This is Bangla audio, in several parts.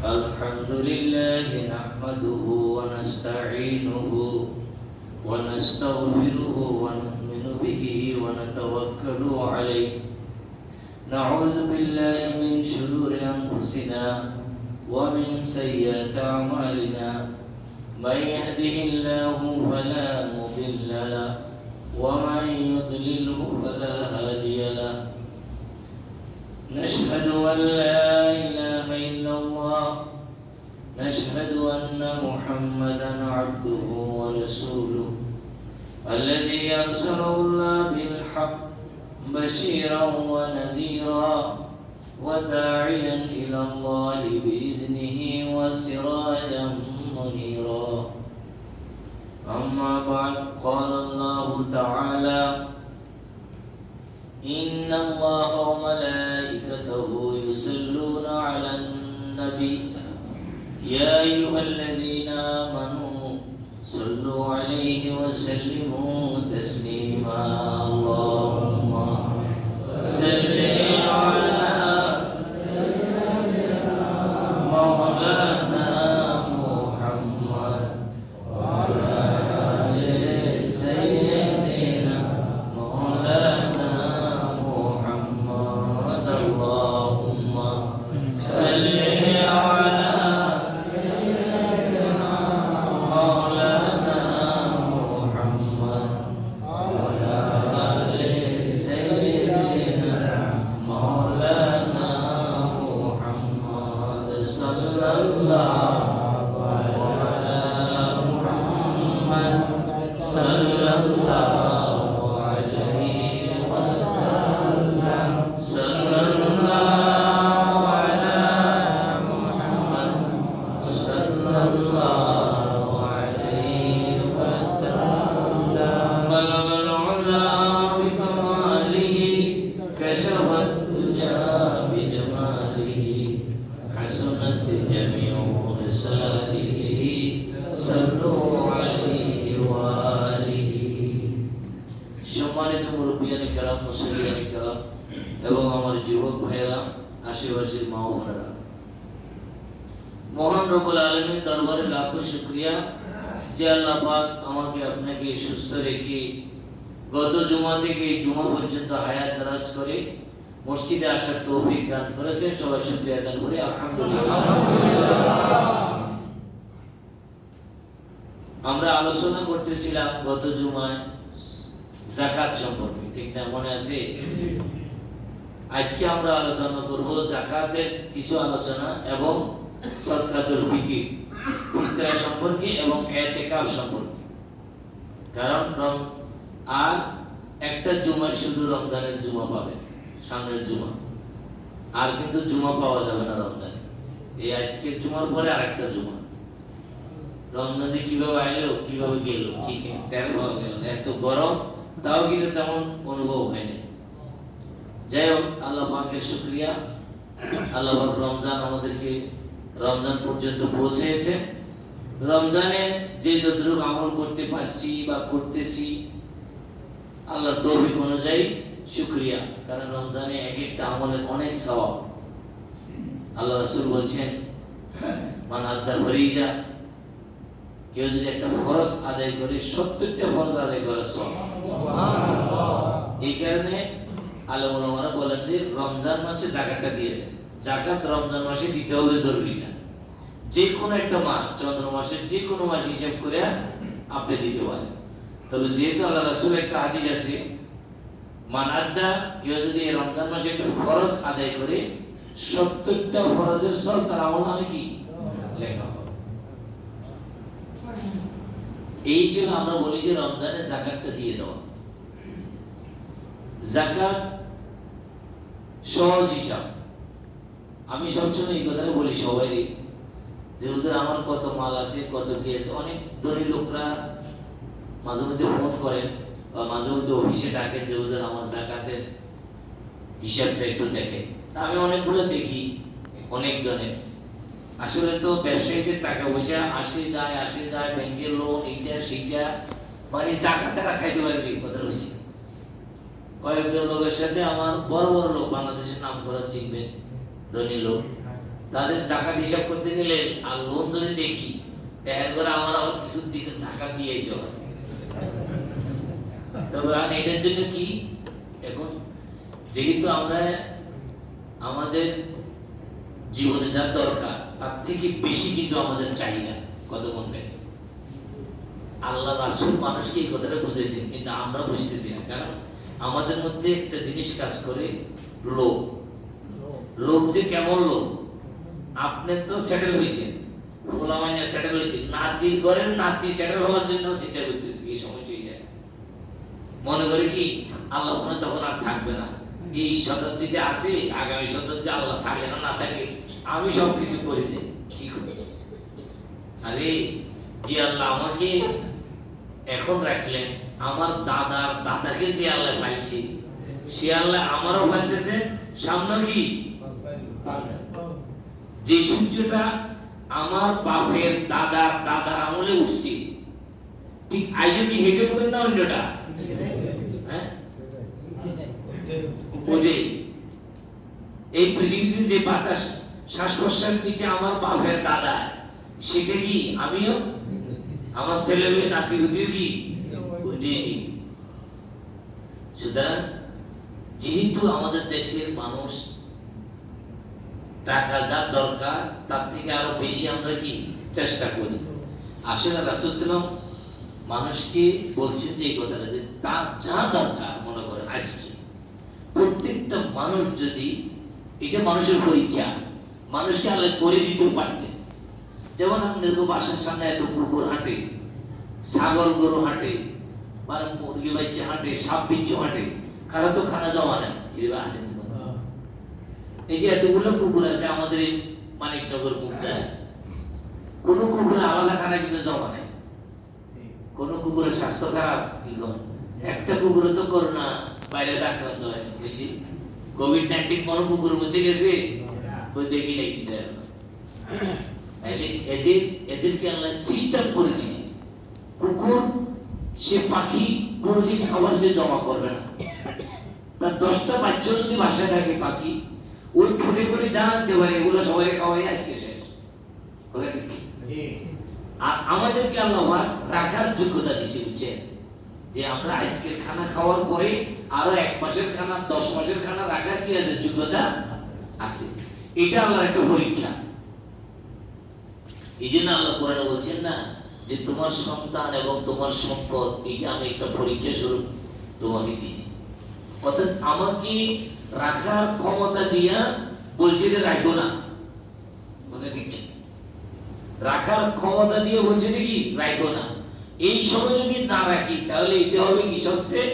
الحمد لله نحمده ونستعينه ونستغفره ونؤمن به ونتوكل عليه. نعوذ بالله من شرور أنفسنا ومن سيئات أعمالنا. من يهده الله فلا مضل له ومن يضلله فلا هادي له. نشهد أن لا إله إلا الله. نشهد أن محمدا عبده ورسوله الذي أرسله الله بالحق بشيرا ونذيرا وداعيا إلى الله بإذنه وسراجا منيرا. أما بعد، قال الله تعالى: إن الله وملائكته يصلون على النبي يا أيها الذين آمنوا صلوا عليه وسلموا تسليما. اللهم صل على مولانا محمد وعلى آل سيدنا مولانا محمد. اللهم صل على সম্মানিত মুরব্বিয়ানে কেরাম, মুসল্লিয়ানে কেরাম এবং আমার যুবক ভাইয়েরা, আশেপাশের মা ও বোনেরা, মহান রব্বুল আলামিন দরবারে লাখো শুকরিয়া যে আল্লাহ পাক আমাকে আপনাকে সুস্থ রেখে গত জুমা থেকে এই জুমা পর্যন্ত হায়াত দারাজ করে মসজিদে আসার তৌফিক দান করেছেন। সবাই শুকরিয়া দান করে আলহামদুলিল্লাহ। আমরা আলোচনা করতেছিলাম গত জুমায় যাকাত সম্পর্কে, ঠিক না? মনে আছে? আজকে আমরা আলোচনা করব যাকাতের কিছু আলোচনা এবং সদকাতুল ফিতরা সম্পর্কে এবং ইতিকাফ সম্পর্কে। কারণ আর একটা জুমায় শুধু রমজানের জুমা পাবে, সামনের জুমা, আর কিন্তু জুমা পাওয়া যাবে না রমজানে। এই আজকের জুমার পরে আরেকটা জুমা। রমজান যে কিভাবে আইলো কিভাবে গেল কি তের পাওয়া গেল না, এত গরম, তাও কিন্তু তেমন অনুভব হয়নি। যাই হোক, আল্লাহ পাকের শুকরিয়া, আল্লাহ পাক রমজান আমাদেরকে রমজান পর্যন্ত পৌঁছেছে। রমজানে যে যতটুকু আমল করতে পারছি বা করতেছি আল্লাহর তৌফিক অনুযায়ী শুকরিয়া। কারণ রমজানে এক একটা আমলের অনেক সওয়াব। আল্লাহ রাসূল বলছেন, মান আদ্দা ফরিজা, কেউ যদি একটা ফরজ আদায় করে 70টা ফরজ আদায় করে সওয়াব। এই কারণে আলেম ওলামারা বলেন যে রমজান মাসে যাকাতটা দিয়ে দেন। যাকাত রমজান মাসে দিতে হবে জরুরি না, যে কোনো একটা মাস, চন্দ্র মাসের যে কোনো মাস হিসাব করে আপনি দিতে পারেন। তবে যেহেতু আল্লাহ রাসূল একটা হাদিস আছে, মান আদ্দা, কেউ যদি এই রমজান মাসে একটা ফরজ আদায় করে 70টা ফরজের সওয়াব তার আমলনামায় কি লেখা হবে। এই হিসেবে আমরা বলি যে রমজানে যাকাতটা দিয়ে দেওয়া। যাকাত সহজ হিসাব। আমি সবসময় এই কথাটা বলি সবাইকে, যে হুজুর আমার কত মাল আছে, কত কি আছে। অনেক ধনী লোকরা মাঝে মধ্যে ফোন করেন বা মাঝে মধ্যে অফিসে ডাকেন যে হুজুর আমার যাকাতের হিসাবটা একটু দেখেন। আমি অনেকগুলো দেখি, অনেক জনের। আসলে তো ব্যবসায়ীদের টাকা পয়সা আসে যায়, ব্যাংকের লোন, এইটা সেইটা, মানে যাকাত তারা খাইতে পারবে, কথা হচ্ছে। কয়েকজন লোকের সাথে আমার বড় বড় লোক, বাংলাদেশের নাম করা চিনবেন, ধনী লোক, তাদের জাকাত হিসাব করতে গেলে আর লোন যদি দেখি দেখা করে আমার আবার কিছু দিকে জাকাত দিয়ে দিতে হয়। তবে এটার জন্য কি এখন যেহেতু আমরা আমাদের জীবনে যা দরকার তার থেকে বেশি কিন্তু আমাদের চাহিদা কত মনে আল্লাহ রাসূল মানুষকে এই কথাটা বুঝেছেন, কিন্তু আমরা বুঝতেছি না। কারণ আমাদের মধ্যে একটা জিনিস কাজ করে, লোভ। লোভ যে কেমন লোভ, আপনি তো সেটেল হয়েছেন, ওলামাইনা সেটেল হয়েছে, নাতির ঘরের নাতি সেটেল হওয়ার জন্য চিন্তা করতেছি। এই সময় চলে যায়, মনে করে কি আল্লাহ মনে তখন আর থাকবে না, এই শতাব্দীতে আসে, আগামী শতাব্দীতে আল্লাহ থাকে না, না থাকে আমি সবকিছু করে দেই। কি করে? আরে যে আল্লাহ আমাকে এখন রাখলেন, আমার দাদার দাদাকে যে আল্লাহ পাইছে, সে আল্লাহ আমারও পাইতেছে। সামনে কি যে সূর্যটা আমার বাপের দাদার দাদার আমলে উঠছে, ঠিক আজ কি হেঁটে উঠেন না অন্যটা? হ্যাঁ, এই পৃথিবীতে যে বাতাস শ্বাস প্রশ্বাস নিচে আমার বাপের দাদা, সেটা কি আমিও, আমার ছেলে মেয়ে নাতি পুতিও কি ওইটাই। সুতরাং যেহেতু আমাদের দেশের মানুষ টাকা যা দরকার তার থেকে আরো বেশি আমরা কি চেষ্টা করি। আসলে রাসূল সাল্লাল্লাহু আলাইহি ওয়াসাল্লাম মানুষকে বলছেন যে এই কথাটা, যে তার যা দরকার মনে করেন আজকে প্রত্যেকটা মানুষ যদি, এটা মানুষের পরীক্ষা, মানুষকে আল্লাহ করে দিতেও পারতেন। যেমন আমাদের বাসার সামনে এত কুকুর হাঁটে, ছাগল গরু হাঁটে, মানে মুরগি বাচ্চা হাঁটে, সাপ বিচ্ছু হাঁটে, কারো তো খানা জমা নেই। এই যে এতগুলো কুকুর আছে আমাদের এই মানিকনগর মুক্তায়, কোন কুকুরের আলাদা খানা কিন্তু জমা নেই, কোন কুকুরের স্বাস্থ্য খারাপ কি করে, একটা কুকুরে তো করোনা ভাইরাস আক্রান্ত হয় বেশি, কোভিড-19 কোন কুকুরের মধ্যে গেছে ওই দেখি নাই। কিন্তু এদেরকে আল্লাহ সিস্টেম করে দিয়েছে। কুকুর সে পাখি কোনদিন খাবার সে জমা করবে না, তার 10টা বাচ্চা যদি বাসায় থাকে পাখি, ওই ঠোঁটে করে জানতে পারে এগুলো সবাই খাওয়াই আজকে শেষ। আর আমাদেরকে আল্লাহ রাখার যোগ্যতা দিছে, বুঝছেন, যে আমরা আজকের খানা খাওয়ার পরে আরো 1 মাসের খানা 10 মাসের খানা রাখার কি আছে, যোগ্যতা আছে। এটা আল্লাহর একটা পরীক্ষা। এই জন্য আল্লাহ কোরআনে বলছেন না যে তোমার সন্তান এবং তোমার সম্পদ এটা আমি একটা পরীক্ষা স্বরূপ তোমাকে দিছি। অর্থাৎ আমাকে রাখার ক্ষমতা দিয়া বলছে যে রাখো না, মানে ঠিক রাখার ক্ষমতা দিয়ে বলছে কি রাখো না। এই সময় যদি না রাখি তাহলে এটা হবে কি সবচেয়ে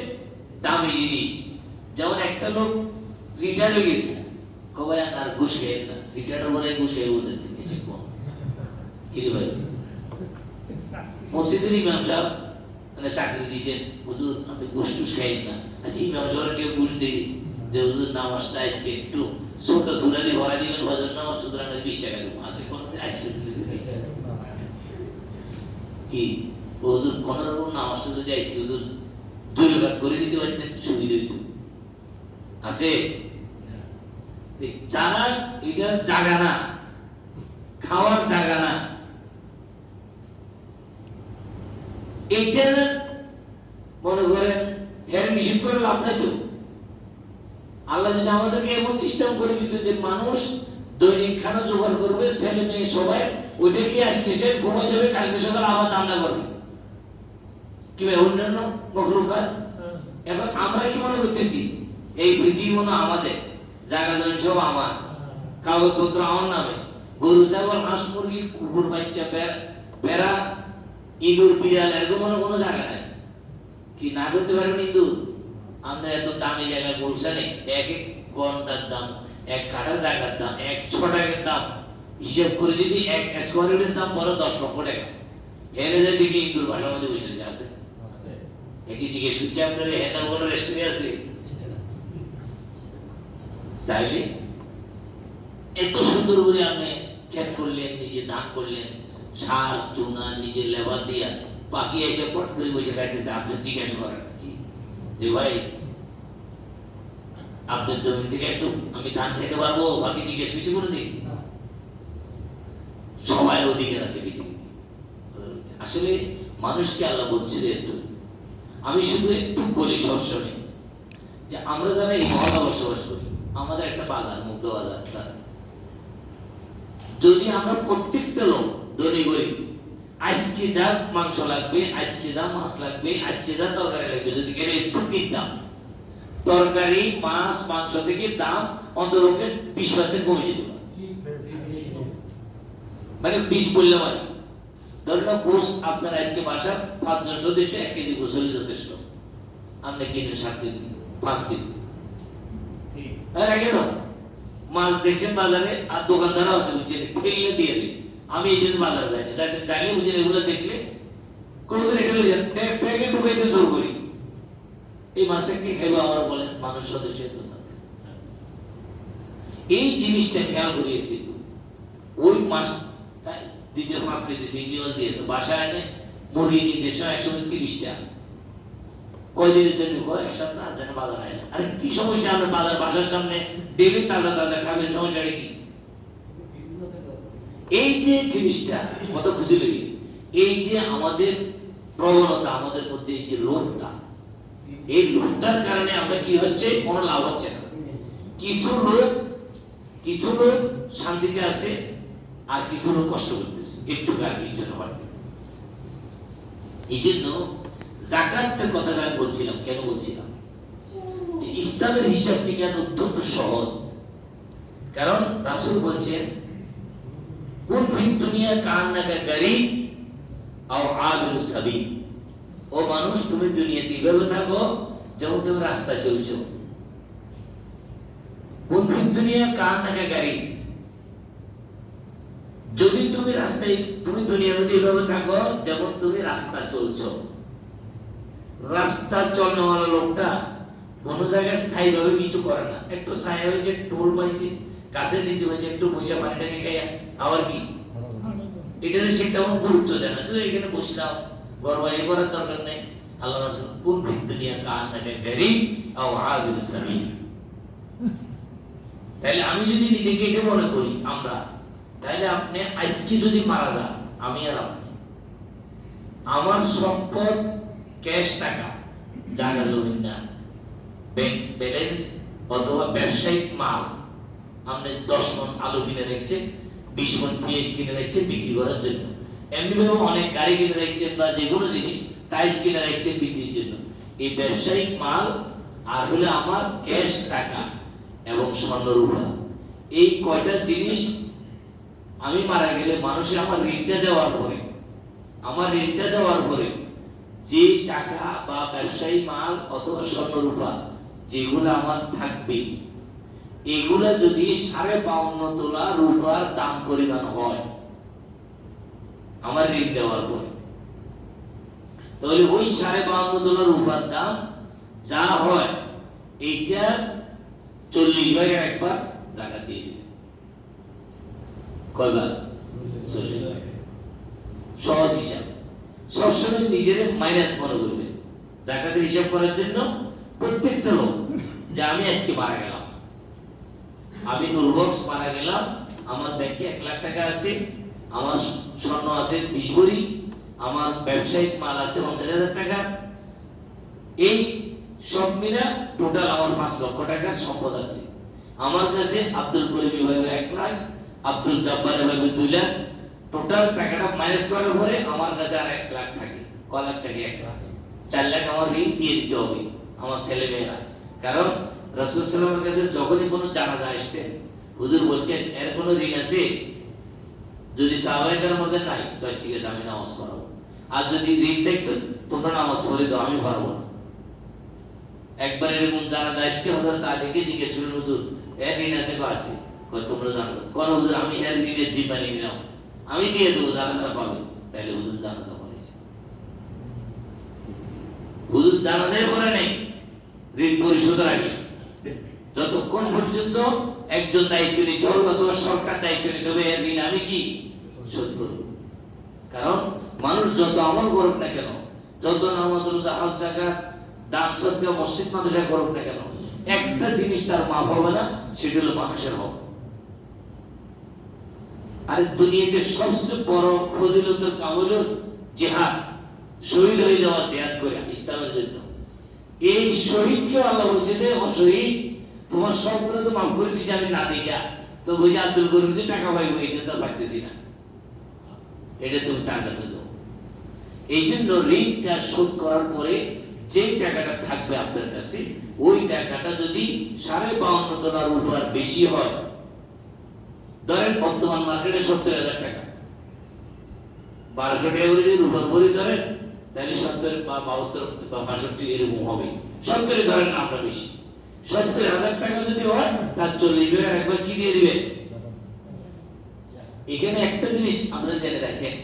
দামি জিনিস। যেমন একটা লোক রিটায়ার হয়ে গেছে, কবাই আর ঘুষ খেয়ে না, রিটায়ার করে ঘুষ খেয়ে ওদের থেকে ঠিক কি রে ভাই, মসজিদের ইমাম সাহেব মানে চাকরি দিয়েছেন, হুজুর আপনি ঘুষ টুস খাইন না। আচ্ছা ইমাম সাহেব কেউ ঘুষ দিই যে হুজুর নামাজটা আজকে একটু ছোট সুরা দিয়ে ভরা দিবেন, ভজন নামাজ সুতরাং 20 টাকা দেবো, আছে কোন আজকে কি হুজুর 15 নামাজটা যদি আজকে হুজুর 2 রাকাত করে দিতে পারতেন সুবিধা হইতো, আছে? যারা এটার জায়গা না, খাওয়ার জায়গা না, এটা মনে করেন হের নিষেধ করে লাভ নাই তো। আল্লাহ যদি আমাদেরকে এমন সিস্টেম করে দিত যে মানুষ দৈনিক খানা জোগাড় করবে, ছেলে মেয়ে সবাই ওইটা কি আজকে সে ঘুমাই যাবে, কালকে সকালে আবার দান্দা করবে, কি ভাই অন্যান্য মখলুকাত। এখন আমরা কি মনে করতেছি এই পৃথিবী মনে আমাদের, জায়গা জমি সব আমার, কাগজপত্র আমার নামে, গরু ছাগল হাঁস মুরগি কুকুর বাচ্চা বেড়া ইঁদুর বিড়াল এরকম কোনো জায়গা নাই। কি না করতে পারবেন ইঁদুর? আমরা এত দামি জায়গা গুলশানে এক ঘন্টার দাম, 1 কাঠা জায়গার দাম 106 টাকার দাম, হিসাব করে যদি 1 স্কয়ার ফিটের দাম বড় 10 লক্ষ টাকা। এর যদি ইঁদুর বাসার মধ্যে বসে আছে, একই জিজ্ঞেস করছি আপনার হেনা বড় রেস্টুরেন্ট আছে, তাইলে এত সুন্দর করে আপনি ক্ষেত করলেন, নিজে ধান করলেন, সার চুনা নিজে লেবার দিয়া, পাখি এসে পট করে বসে খাইতেছে। আপনি জিজ্ঞাসা করেন যে ভাই আপনার জমি থেকে একটু আমি ধান খেতে পারবো, বাকি জিজ্ঞেস কিছু করে দিন, সবার অধিকার আছে পৃথিবীতে। আসলে মানুষকে আল্লাহ বলছিল একটু, আমি শুধু একটু বলি সবসময় যে আমরা যারা এই মহল্লা বসবাস করি, আমাদের একটা বাজার, মুগ্ধ বাজার, যদি আমরা প্রত্যেকটা লোক ধনী গরিব আজকে যা মাংস লাগবে, আজকে যা মাছ লাগবে, আজকে যা তরকারি লাগবে, যদি গেলে একটু কিনতাম, তরকারি মাছ মাংস থেকে দাম অন্তরপক্ষে 20% কমে যেত। মানে 20 বললাম আর ধরুন গোস আপনার আজকে বাসা 5 জন সদস্য 1 কেজি গোস হলে যথেষ্ট, আপনি কিনেন 7 কেজি 5 কেজি ঠিক আর আগে না মাছ দেখছেন বাজারে, আর দোকানদারও আছে বুঝছেন ঠেলে দিয়ে দিন। আমি এই জন্য বাজারে যাই না, যাতে চাইলে বুঝেন এগুলো দেখলে কোন রেখে যান ব্যাগে ঢুকাইতে জোর করি, এই মাছটা কি খাইবো আমরা বলেন, মানুষ সদস্য তো না। এই জিনিসটা খেয়াল করিয়ে কিন্তু ওই মাছ দিতে 5 কেজি চিংড়ি মাছ দিয়ে তো বাসায় এনে মুরগি নিতে 130টা কয়দিনের জন্য কয় এক সপ্তাহ যেন বাজার আসে। আরে কি সমস্যা, আমরা বাজার বাসার সামনে ডেলি তাজা তাজা খাবেন, সমস্যাটা কি? এই যে জিনিসটা কত খুশি লাগে, এই যে আমাদের প্রবণতা, আমাদের মধ্যে এই যে লোভটা, এই লোভটার কারণে আমরা কি হচ্ছে, কোনো লাভ হচ্ছে না। কিছু লোক শান্তিতে আছে, আর কিছু লোক কষ্ট করতেছে একটু গাড়ির জন্য বাড়তে। এই জন্য যাকাতের কথাটা আমি বলছিলাম, কেন বলছিলাম যে ইসলামের হিসাব নিকাশ অত্যন্ত সহজ। কারণ রাসূল বলছেন কুন ফিদ দুনিয়া কান্নাকা গরীব আও আবিরুস সাবিল, ও মানুষ তুমি দুনিয়াতে এইভাবে থাকো যেমন তুমি রাস্তা চলছো। কুন ফিদ দুনিয়া কান্নাকা গরীব, যদি তুমি রাস্তায়, তুমি দুনিয়ার মধ্যে এইভাবে থাকো যেমন তুমি রাস্তা চলছো। রাস্তা চলনেওয়ালা লোকটা কোন জায়গায় স্থায়ীভাবে কিছু করে না, একটু ছায়া হয়েছে, টোল পাইছে, গাছের নিচে হয়েছে, একটু বসে পানিটা নিয়ে খাইয়া আবার কি এটা সে তেমন গুরুত্ব দেয় না, এখানে বসলাম, ঘর বাড়ি করার দরকার নেই। আল্লাহ রাসূল কুন ফিদ দুনিয়া কান্নাকা গরীব আও আবিরুস সাবিল। তাহলে আমি যদি নিজেকে এটা মনে করি আমরা, তাহলে আপনি আজকে যদি মারা যান, আমি আর আপনি, আমার সম্পদ ক্যাশ টাকা, জায়গা জমি না, ব্যাংক ব্যালেন্স অথবা ব্যবসায়িক মাল, আপনি 10 মণ আলু কিনে রেখেছেন, 20 মণ পেঁয়াজ কিনে রেখেছেন বিক্রি করার জন্য, এমনি ভাবে অনেক গাড়ি কিনে রেখেছেন বা যে কোনো জিনিস টাইস কিনে রেখেছেন বিক্রির জন্য। এই ব্যবসায়িক মাল আর হলে আমার ক্যাশ টাকা এবং স্বর্ণরূপা, এই কয়টা জিনিস আমি মারা গেলে মানুষের আমার ঋণটা দেওয়ার পরে যে টাকা বা ব্যবসায়ী মাল অথবা স্বর্ণরূপা যেগুলো আমার থাকবে, এগুলা যদি 52.5 তোলা রূপার দাম পরিমাণ হয় আমার ঋণ দেওয়ার পরে, তাহলে ওই 52.5 তোলা রূপার দাম যা হয় এইটা 40 ভাগের একবার জাকাত দিয়ে দিবে। কয়বার? 40 ভাগ। সহজ হিসাব, সবসময় নিজের মাইনাস মনে করবেন যাকাতের হিসাব করার জন্য। প্রত্যেকটা লোক যে আমি আজকে মারা গেলাম, আমি নুরবক্স মারা গেলাম, আমার ব্যাংকে 1 লাখ টাকা আছে, আমার স্বর্ণ আছে 20 ভরি, আমার ব্যবসায়িক মাল আছে 50,000 টাকা, এই সব মিলে টোটাল আমার 5 লক্ষ টাকার সম্পদ আছে। আমার কাছে আব্দুল করিম ভাই 1 লাখ, আব্দুল জব্বার ভাই 2 লাখ, টোটাল টাকাটা মাইনাস করার পরে আমার কাছে আর 1 লাখ থাকে। কয় লাখ থাকে? 1 লাখ। 4 লাখ আমার ঋণ দিয়ে দিতে হবে আমার ছেলে মেয়েরা। কারণ রাসূল সাল্লাল্লাহু আলাইহি ওয়াসাল্লামের কাছে যখনই কোনো জানাজা আসতেন, হুজুর বলছেন এর কোনো ঋণ আছে? যদি সাহাবায়ের মধ্যে নাই তো ঠিক আছে আমি নামাজ পড়াবো, আর যদি ঋণ থাকতো তোমরা নামাজ পড়ে দাও, আমি পড়াবো না। একবার এরকম জানাজা আসছে, হযরত আলীকে জিজ্ঞেস করলেন হুজুর এর ঋণ আছে? আছে। কয় তোমরা জানো? কোন হুজুর আমি এর ঋণের জিম্মা নিয়ে নাও, আমি দিয়ে দেবো, জানাজা পাবে। তাইলে হুজুর জানাজা পড়েছে। হুজুর জানাজাই পড়ে নেই ঋণ পরিশোধের আগে, যতক্ষণ পর্যন্ত একজন দায়িত্ব নিতে হবে অথবা সরকার দায়িত্ব নিতে হবে এর ঋণ আমি কি শোধ করব। কারণ মানুষ যত আমল করুক না কেন, যত নামাজ রোজা হজ যাকাত দান সদকা মসজিদ মাদ্রাসা করুক না কেন, একটা জিনিস তার মাপ হবে না, সেটা হলো মানুষের হক। আর দুনিয়াতে সবচেয়ে বড় ফজিলতের কাম হলো জিহাদ, শহীদ হয়ে যাওয়া, জিহাদ করে ইসলামের জন্য। এই শহীদকে আল্লাহ বলছে যে ও শহীদ, তোমার সব গুলো তো মাফ করে দিয়েছি আমি না দেখা, তো বুঝে আব্দুল করিম যে টাকা পাইবো এটা তো পাইতেছি না, এটা তুমি তার কাছে যাও। এই জন্য ঋণটা শোধ করার পরে যে টাকাটা থাকবে আপনার কাছে, ওই টাকাটা যদি 52.5 ডলার উপর বেশি হয়, ধরেন বর্তমান মার্কেটে 70,000 টাকা, 1200 টাকা করে যদি উপর বলি ধরেন, তাহলে 70 বা 72 বা 65 এরকম হবে। 70 ধরেন না, আমরা বেশি 70,000 টাকা যদি হয়, তার 40 টাকা একবার কি দিয়ে দিবেন। এখানে একটা জিনিস আমরা জেনে রাখেন,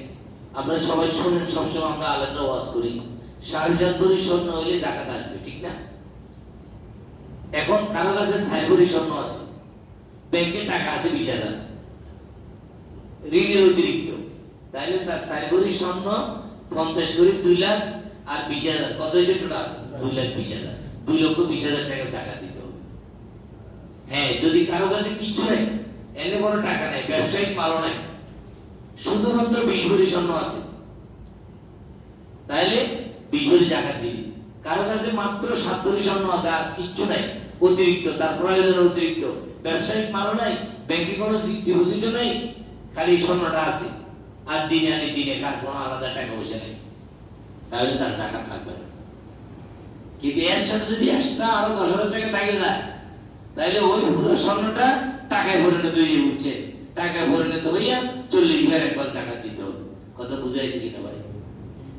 আমরা সবাই শুনেন, সবসময় আমরা আলেমরা ওয়াজ করি 7.5 ভরি স্বর্ণ হইলে যাকাত আসবে, ঠিক না? এখন কারো কাছে 4 ভরি স্বর্ণ আছে, ব্যাংকে টাকা আছে 20,000 ঋণের অতিরিক্ত, তাইলে তার 4 ভরি স্বর্ণ 50 ভরি 2 লাখ আর 20,000 কত হয়েছে টোটাল? 2,20,000, 2,20,000 টাকা যাকাত দিতে হবে। হ্যাঁ, যদি কারো কাছে কিছু নাই, এনে কোনো টাকা নাই, ব্যবসায়িক মালও নাই, শুধুমাত্র 20 ভরি স্বর্ণ আছে, তাইলে 20 ভরি যাকাত দিবি। কারো কাছে মাত্র 7 ভরি স্বর্ণ আছে আর কিচ্ছু নাই অতিরিক্ত, তার প্রয়োজনের অতিরিক্ত, ব্যবসায়িক মালও নাই, ব্যাংকে কোনো ডিপোজিটও নাই, খালি স্বর্ণটা আছে, আর দিনে আনি দিনে কার কোনো আলাদা টাকা পয়সা নেই, তাহলে তার যাকাত থাকবে না। কিন্তু এর সাথে যদি এক্সট্রা আরো 10,000 টাকা থাকে যায়, তাহলে ওই পুরো স্বর্ণটা টাকায় পরিণত হয়ে উঠছে, টাকায় পরিণত হইয়া 40,000 একবার যাকাত দিতে হবে। কথা বুঝাইছে কিনা ভাই?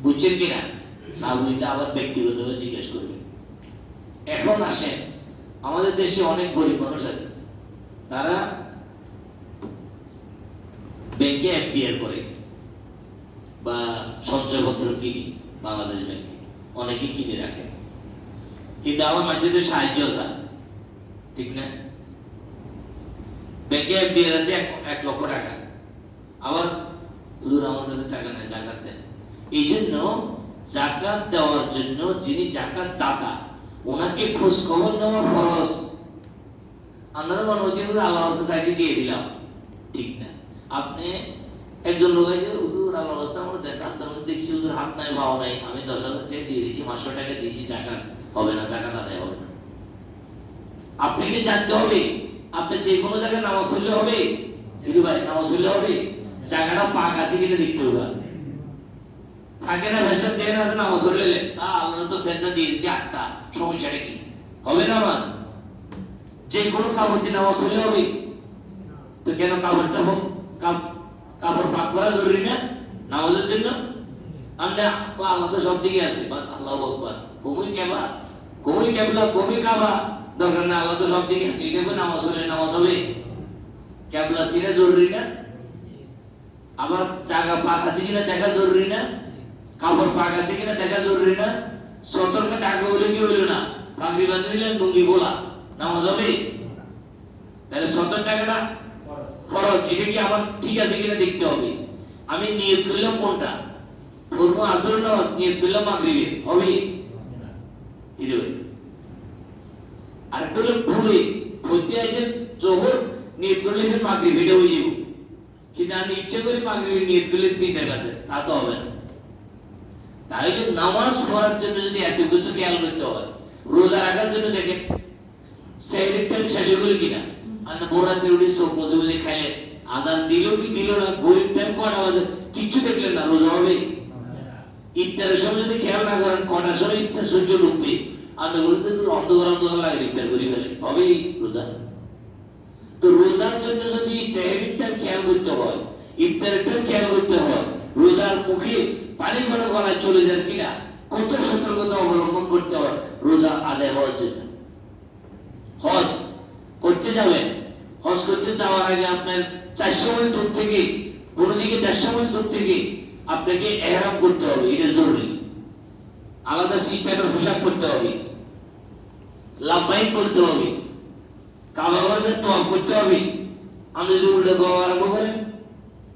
বুঝছেন কিনা? না বুঝলে আবার ব্যক্তিগতভাবে জিজ্ঞেস করবেন। এখন আসেন, আমাদের দেশে অনেক গরিব মানুষ আছে, তারা ব্যাংকে এফডিআর করে বা সঞ্চয়পত্র কিনে, বাংলাদেশ ব্যাংকে অনেকে কিনে রাখে, কিন্তু আমার মাঝে তো সাহায্য চায়, ঠিক না? ব্যাংকে এফডিআর আছে 1 লক্ষ টাকা, আবার হুজুর আমার কাছে টাকা নাই, যাকাত দেন। এই জন্য যাকাত দেওয়ার জন্য যিনি যাকাত দাতা, ওনাকে খোঁজ খবর নেওয়া ফরজ। আপনারা মনে হচ্ছে আল্লাহর রাস্তায় চাইছি দিয়ে দিলাম, ঠিক না। আপনি একজন লোক আছে, হুজুর আল্লাহর রাস্তায় আমরা দেন, রাস্তার মধ্যে দেখছি হুজুর হাত নাই পাওয়া নাই, আমি 10,000 টাকা দিয়ে দিয়েছি, 500 টাকা দিয়েছি, যাকাত হবে না, যাকাত আদায় হবে না। আপনাকে জানতে হবে, আপনি যে কোনো জায়গায় নামাজ পড়লে হবে, হিরু ভাই নামাজ পড়লে হবে, জায়গাটা পাক আছে কিনা দেখতে হবে। আগে না ভাষা চেয়ে আছে নামাজ পড়লে আল্লাহ তো সেজদা দিয়ে দিয়েছে 8টা, সমস্যাটা কি? হবে নামাজ? যে কোনো কাপড় দিয়ে নামাজ পড়লে হবে? তো কেন কাপড়টা কাপড় পাক করা জরুরি না নামাজের জন্য? আমরা আল্লাহ তো সব দিকে আছে, আল্লাহু আকবার, কোমই কেবা, কোমই কেবলা, কোমই কাবা, দরকার না, আল্লাহ তো সব দিকে আছে, এটা করে নামাজ পড়লে নামাজ হবে? কেবলা সিনা জরুরি না? আবার জায়গা পাক আছে কিনা দেখা জরুরি না? কাপড় পাক আছে কিনা দেখা জরুরি না? সতর্ক টাকা হলে কি হইল না, পাগড়ি বাঁধে দিলেন, লুঙ্গি গোলা, নামাজ হবে? তাহলে 70 টাকাটা খরচ, এটা কি আমার ঠিক আছে কিনা দেখতে হবে। আমি নিয়ত করলাম কোনটা, পূর্ব আসর নামাজ, নিয়ত করলাম মাগরিবের, হবে? আরেকটা হলো ভুলে ভর্তি আছেন জোহর, নিয়ত করলেছেন মাগরিব, এটা হয়ে যাবো, কিন্তু আমি ইচ্ছে করে মাগরিবের নিয়ত করলে 3 টাকাতে, তা তো হবে না। তাহলে নামাজ পড়ার জন্য যদি এত কিছু খেয়াল করতে হয়, রোজা রাখার জন্য দেখেন সেহরির টাইম শেষ হলো কিনা, আর বোরাতে উঠে চোখ বসে বসে খাইলেন, আজান দিল কি দিল না, গরিব টাইম কটা বাজে কিচ্ছু দেখলেন না, রোজা হবে? ইফতারের সময় যদি খেয়াল না করেন কটার সময় ইফতার সূর্য ডুববে, আপনি বলতে অন্ধকার অন্ধকার লাগে ইফতার করি ফেলে, হবে রোজা? তো রোজার জন্য যদি সেহরির টাইম খেয়াল করতে হয়, ইফতারের টাইম খেয়াল করতে হয়, রোজার মুখে পানি করে গলায় চলে যান কিনা, কত সতর্কতা অবলম্বন করতে হয় রোজা আদায় হওয়ার জন্য। হজ করতে যাবেন, হজ করতে যাওয়ার আগে আপনার 400 মাইল দূর থেকে, কোনদিকে 150 মাইল দূর থেকে আপনাকে ইহরাম করতে হবে, এটা জরুরি। আলাদা সিস্টেমের পোশাক করতে হবে, লাব্বাইক বলতে হবে, কাবা ঘরে তওয়াফ করতে হবে। আমি যদি উল্টো গোয়া আরম্ভ করেন,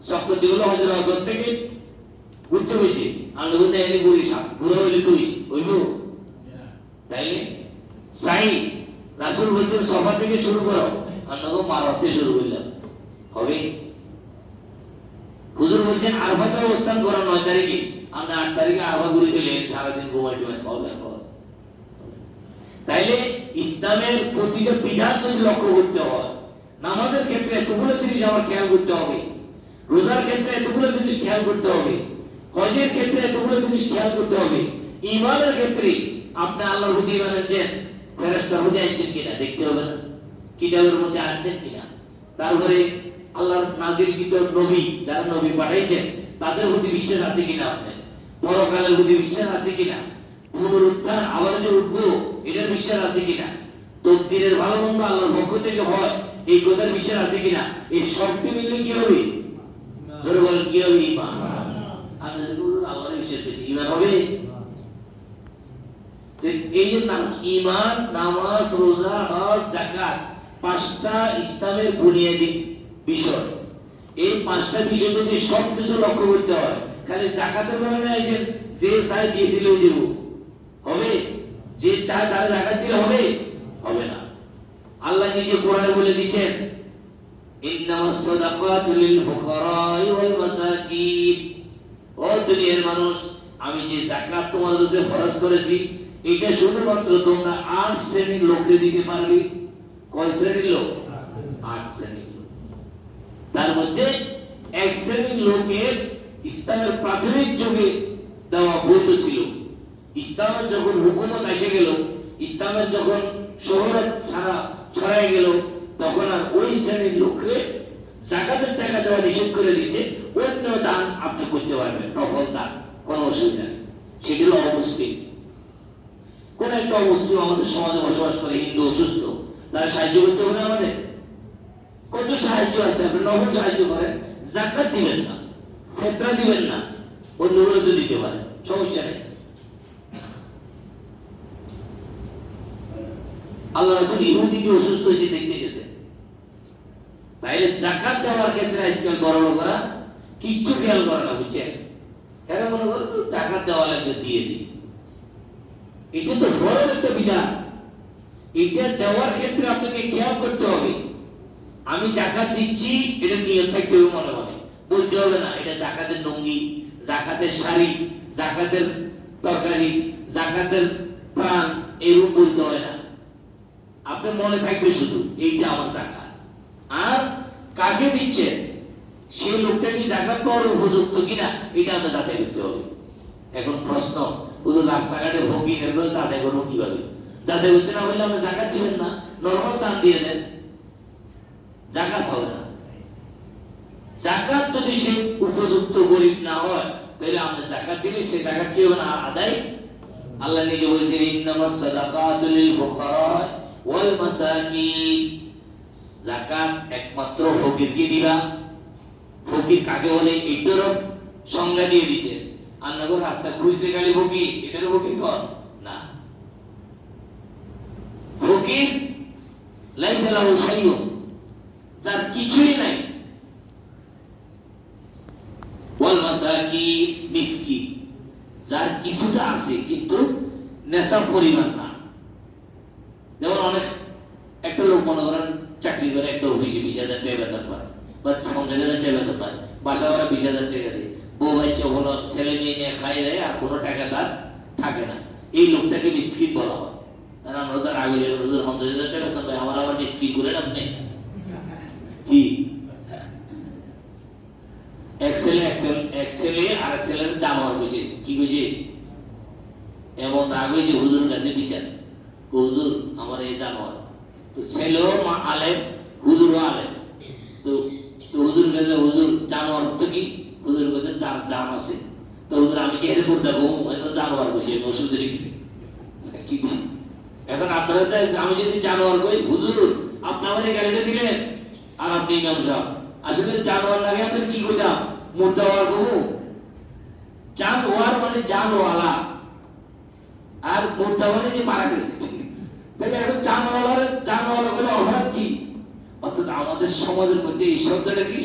চক্কর দিগুলো হজর আসর থেকে ঘুরতে বসে, আমি বলতে এনে ঘুরি সাপ ঘুরে হইলে তো হইব, তাইলে সাই রাসূল বলছেন সফা থেকে শুরু করো, অন্যকে মারতে শুরু করলাম, হবে? হুজুর বলছেন আরফাতে অবস্থান করা 9 তারিখে, আমরা 8 তারিখে আরফা ঘুরে চলে সারাদিন ঘুমাই পাবেন। তাইলে ইসলামের প্রতিটা বিধান যদি লক্ষ্য করতে হয়, নামাজের ক্ষেত্রে এতগুলো জিনিস আমার খেয়াল করতে হবে, রোজার ক্ষেত্রে এতগুলো জিনিস খেয়াল করতে হবে, হজের ক্ষেত্রে এতগুলো জিনিস খেয়াল করতে হবে, ঈমানের ক্ষেত্রে আপনি আল্লাহর প্রতি ঈমান আনছেন, ফেরেশতার প্রতি আনছেন কিনা দেখতে হবে না, কিতাবের মধ্যে আনছেন কিনা, তারপরে আল্লাহর নাজিলকৃত নবী যারা নবী পাঠাইছেন তাদের প্রতি বিশ্বাস আছে কিনা, আপনার পরকালের প্রতি বিশ্বাস আছে কিনা, পুনরুত্থান আবার যে উঠবো এটার বিশ্বাস আছে কিনা, তকদিরের ভালো মন্দ আল্লাহর পক্ষ থেকে হয় এই কথার বিশ্বাস আছে কিনা, এই সবটি মিললে কি হবে? জোরে বলেন কি হবে? ঈমান। আমরা যদি আল্লাহর বিশ্বাস করছি ঈমান হবে। এই যে ঈমান, নামাজ, রোজা, হজ, যাকাত, পাঁচটা ইসলামের বুনিয়াদি বিষয়। এই পাঁচটা বিষয় যদি সবকিছু লক্ষ্য করতে হয়, খালি যাকাতের বেলায় আইছেন যে চাই দিয়ে দিলেও দিব হবে, যে চায় তার যাকাত দিলে হবে, হবে না। আল্লাহ নিজে কোরআনে বলে দিয়েছেন ইন্নামাস সাদাকাতু লিল ফুকারাই ওয়াল মাসাকিন, ও দুনিয়ার মানুষ, আমি যে যাকাত তোমাদের উপরে ফরজ করেছি এটা শুধুমাত্র তোমরা 8 শ্রেণীর লোককে দিতে পারবে। কয় শ্রেণীর লোক? 8 শ্রেণীর লোক। তার মধ্যে এক শ্রেণীর লোকের ইসলামের প্রাথমিক যুগে দেওয়া বৈধ ছিল। ইসলামের যখন হুকুমত এসে গেল, ইসলামের যখন শহরে সারা ছড়ায় গেল, তখন আর ওই শ্রেণীর লোককে যাকাতের টাকা দেওয়া নিষেধ করে দিয়েছে। অন্য দান আপনি করতে পারবেন, নফল দান, কোনো অসুবিধা নেই। সেগুলো অমুসলিম, কোন একটা অমুসলিম আমাদের সমাজে বসবাস করে, হিন্দু অসুস্থ, তারা সাহায্য করতে হবে না আমাদের? কত সাহায্য আছে, আপনি নফল সাহায্য করেন, যাকাত দিবেন না, ফিতরা দিবেন না, অন্যগুলো তো দিতে পারেন, সমস্যা নেই। আল্লাহ রাসূল ইহুদিকে অসুস্থ হয়েছে দেখতে গেছে, তাইলে যাকাত দেওয়ার ক্ষেত্রে আজকাল বড় লোকরা কিচ্ছু খেয়াল করে না, বুঝছেন? এরা মনে করে যাকাত দেওয়া লাগবে, দিয়ে দিই। এটা তো বড় একটা বিধান, এটা দেওয়ার ক্ষেত্রে আপনাকে খেয়াল করতে হবে আমি যাকাত দিচ্ছি, এটা নিয়ত থাকতে হবে, মনে মনে বলতে হবে না এটা যাকাতের লুঙ্গি, যাকাতের শাড়ি, যাকাতের তরকারি, যাকাতের প্রাণ, এরকম বলতে হয় না। আপনার মনে থাকবে শুধু এইটা আমার যাকাত। আর কাকে দিচ্ছেন সেই লোকটা কি যাকাত পাওয়ার উপযুক্ত কিনা এটা আমরা যাচাই করতে হবে। এখন প্রশ্ন, শুধু রাস্তাঘাটে ভোগী এগুলো যাচাই করবো কিভাবে? যাচাই করতে না বললে আপনি যাকাত দিবেন না, নরমাল দান দিয়ে দেন, যাকাত হবে না। যাকাত যদি সে উপযুক্ত গরিব না হয়, তাহলে আপনি যাকাত দিলে সে যাকাত কি হবে না, আদায়। আল্লাহ নিজে বলছেন ইন্নামাস সাদাকাতু লিল ফুকারা ওয়াল মাসাকিন, যাকাত একমাত্র ফকিরকে দিবা। ফকির কাকে বলে এটারও সংজ্ঞা দিয়ে দিয়েছে। আন্নাগর রাস্তা খুঁজতে গেলে ফকির, এটারও ফকির কর না। ফকির লাইসা লাহু শাইউন, যার কিছুই নাই। ওয়াল মাসাকিন মিসকিন, যার কিছুটা আছে কিন্তু নেশার পরিমাণ না। যেমন অনেক একটা লোক মনে করেন চাকরি করে, একটা অফিসে 20,000 টাকা বেতন পায় বা 50,000 টাকা বেতন পায়, বাসা ভাড়া 20,000 টাকা দেয়, বউ বাচ্চা হলো, ছেলে মেয়ে নিয়ে খাই দেয়, আর কোনো টাকা তার থাকে না। এই লোকটাকে মিসকিন বলা হয়। আমরা তো আগে 50,000 টাকা বেতন পাই, আমার আবার মিসকিন করেন আপনি কি? এক্সেলে আর এক্সেলের জানোয়ার কইছে, কি কইছে? এমন রাগ হয়েছে হুজুর কাছে বিচার, হুজুর আমার এই জানোয়ার। তো ছেলেও মা আলেম, হুজুরও আলেম। তো হুজুর কাছে, হুজুর জানোয়ার তো কি? হুজুর কাছে যার জান আছে। তো হুজুর আমি কি এর করতে পারবো? এত জানোয়ার কইছে, ওষুধের কি? এখন আপনারা, আমি যদি জানোয়ার কই, হুজুর আপনি আমাদের গাড়িটা দিলেন আর আপনি ইমাম সাহেব, আসলে জানোয়ার লাগে আপনার কি কইতাম? মুর্দাওয়ার কবু। জানোয়ার মানে জানওয়ালা, আর মুর্দা মানে যে মারা গেছে। তাহলে এখন জানওয়ালা বলে অপরাধ কি? অর্থাৎ আমাদের সমাজের মধ্যে এই শব্দটা কি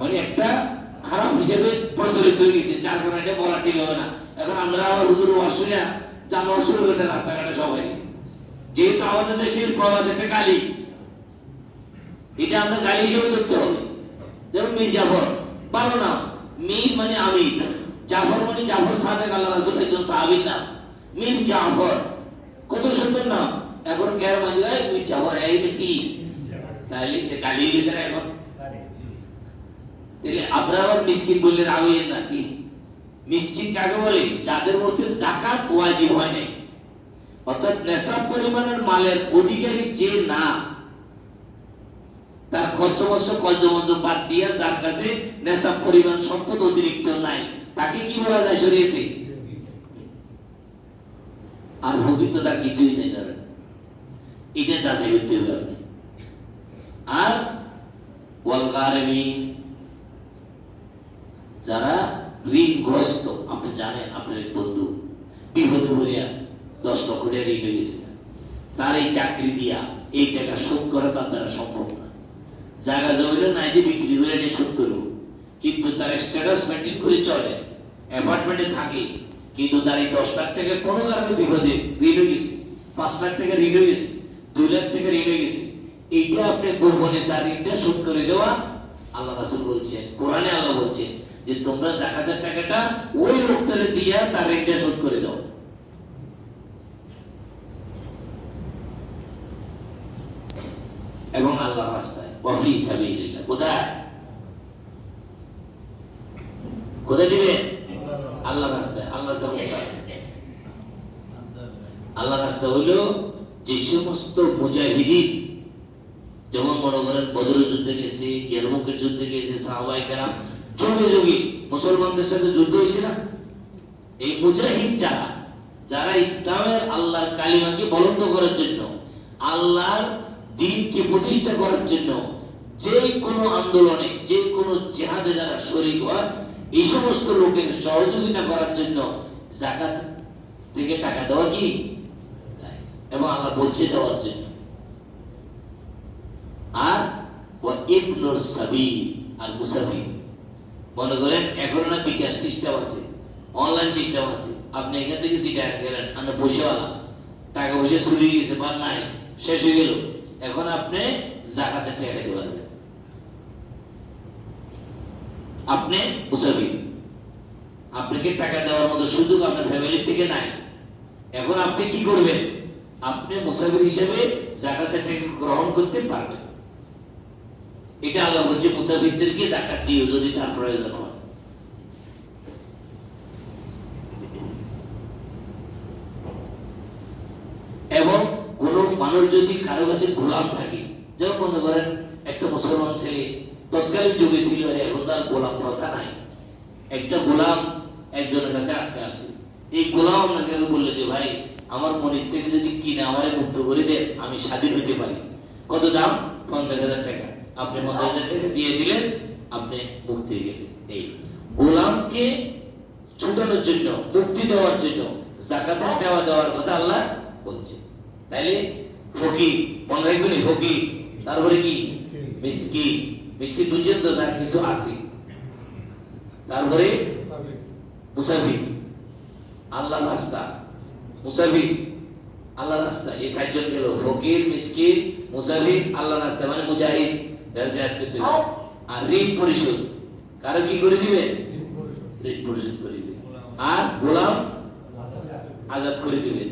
মানে একটা খারাপ হিসেবে প্রচলিত হয়ে গেছে, যার কারণে এটা বলা ঠিক হবে না। এখন আমরা আবার হুজুর ওয়াজ শুনে জানোয়ার শুরু করতে রাস্তাঘাটে সবাই, যেহেতু আমাদের দেশের প্রবাদ একটা গালি, এটা আমরা গালি হিসেবে ধরতে হবে। যেমন মির্জাফর, ভালো নাম। মীর মানে আমির, জাফর মানে জাফর সাদেক, আল্লাহ রাসূল একজন সাহাবীর নাম, মীর জাফর, কত সুন্দর নাম। এখন কেয়ার মাঝে মীর জাফর এই কি তাইলে কালি গেছে না এখন। তাহলে আপনারা আবার মিসকিন বললেন আগুয়েন না কি? মিসকিন কাকে বলে? যাদের বলছে যাকাত ওয়াজিব হয় নাই, অর্থাৎ নেশাব পরিমাণের মালের অধিকারী যে না, তার খরচ কজমজ বাদ দিয়া যার কাছে নেশাব পরিমাণ সম্পদ অতিরিক্ত নাই, তাকে কি বলা যায় শরীয়তে? আর ভবিত তার কিছুই নেই, ধরেন এটা যাচাই করতে হবে আপনি। আর ওয়াল গারিমিন, যারা ঋণগ্রস্ত, আপনি জানেন আপনার এক বন্ধু বিপদে পড়িয়া 10 লক্ষ টাকা ঋণ হয়ে গেছে, তার এই চাকরি দিয়া এই টাকা শোধ করা তার দ্বারা সম্ভব না। জায়গা জমিটা নাই যে বিক্রি করে নিয়ে শোধ করবো, কিন্তু তার স্ট্যাটাস মেনটেন করে চলে, অ্যাপার্টমেন্টে থাকে, কিন্তু তার এই 10 লাখ টাকা কোনো কারণে বিপদে ঋণ হয়ে গেছে, 5 লাখ টাকা ঋণ হয়ে গেছে, 2 লাখ টাকা ঋণ হয়ে গেছে, এইটা আপনি গোপনে তার ঋণটা শোধ করে দেওয়া। আল্লাহ রাসূল বলছেন, কোরআনে আল্লাহ বলছেন যে তোমরা যাকাতের টাকাটা ওই লোকটারে দিয়া তার ঋণটা শোধ করে দাও। এবং আল্লাহর রাস্তায়, ওয়াফি সাবিলিল্লাহ, কোথায় কোথায় দিবেন? আল্লাহর রাস্তায়। আল্লাহর রাস্তা, আল্লাহর রাস্তা হলো যে সমস্ত মুজাহিদিন, যেমন মনে করেন বদরের যুদ্ধে গেছে, ইয়ারমুকের যুদ্ধে গেছে, সাহাবায়ে কেরাম যুগে যুগে মুসলমানদের সাথে যুদ্ধ হয়েছে না, এই মুজাহিদ যারা, যারা ইসলামের আল্লাহর কালিমাকে বলন্দ করার জন্য, আল্লাহর দ্বীনকে প্রতিষ্ঠা করার জন্য যে কোনো আন্দোলনে, যে কোনো জিহাদে যারা শরীক হয়, এই সমস্ত লোকের সহযোগিতা করার জন্য যাকাত থেকে টাকা দেওয়া কি, এবং আল্লাহ বলছে দেওয়ার জন্য। আর ওয়া ইবনুস সাবিল, আর মুসাফির, মনে করেন এখন না বিকাশ সিস্টেম আছে, অনলাইন সিস্টেম আছে, আপনি এখান থেকে সিটা গেলেন, আমরা পয়সাওয়ালা, টাকা পয়সা চুরি গেছে বা নাই, শেষ হয়ে গেল, এখন আপনি যাকাতের টাকা দিতে পারবেন, আপনি মুসাফির, আপনাকে টাকা দেওয়ার মতো সুযোগ আপনার ফ্যামিলি থেকে নাই, এখন আপনি কি করবেন? আপনি মুসাফির হিসেবে যাকাতের টাকা গ্রহণ করতে পারবেন। এটা আল্লাহ বলছে মুসাফিরদেরকে যাকাত দিও যদি তার প্রয়োজন হয়। এবং কোন মানুষ যদি কারো কাছে গোলাম থাকে, যেমন মনে করেন একটা মুসলমান ছেলে তৎকালীন যুগে ছিল, এখন তার গোলাম প্রথা নাই, একটা গোলাম একজনের কাছে আটকে আছে, এই গোলাম আপনাকে বললে যে ভাই আমার মনির থেকে যদি কিনে আমারে মুক্ত করে দেন, আমি স্বাধীন হইতে পারি, কত দাম? 50,000 টাকা। আপনি 50,000 টাকা দিয়ে দিলেন, আপনি মুক্তি হয়ে গেলেন। এই গোলামকে ছুটানোর জন্য, মুক্তি দেওয়ার জন্য যাকাতের টাকা দেওয়ার কথা আল্লাহ বলছে। তাইলে ফকির, মনে রাখবেন ফকির, তারপরে কি মিসকিন, মিসকিন বুঝছেন তো, তার কিছু আছে, তারপরে মুসাফির, আল্লাহর রাস্তা, মুসাফির, আল্লাহর রাস্তা, এই 4 জন গেল, ফকির, মিসকিন, মুসাফির, আল্লাহর রাস্তা, মানে মুজাহিদ, জিহাদ করতে। আর ঋণ পরিশোধ, কারো কি করে দিবেন? ঋণ পরিশোধ করে দিবেন। আর গোলাম আজাদ করে দিবেন।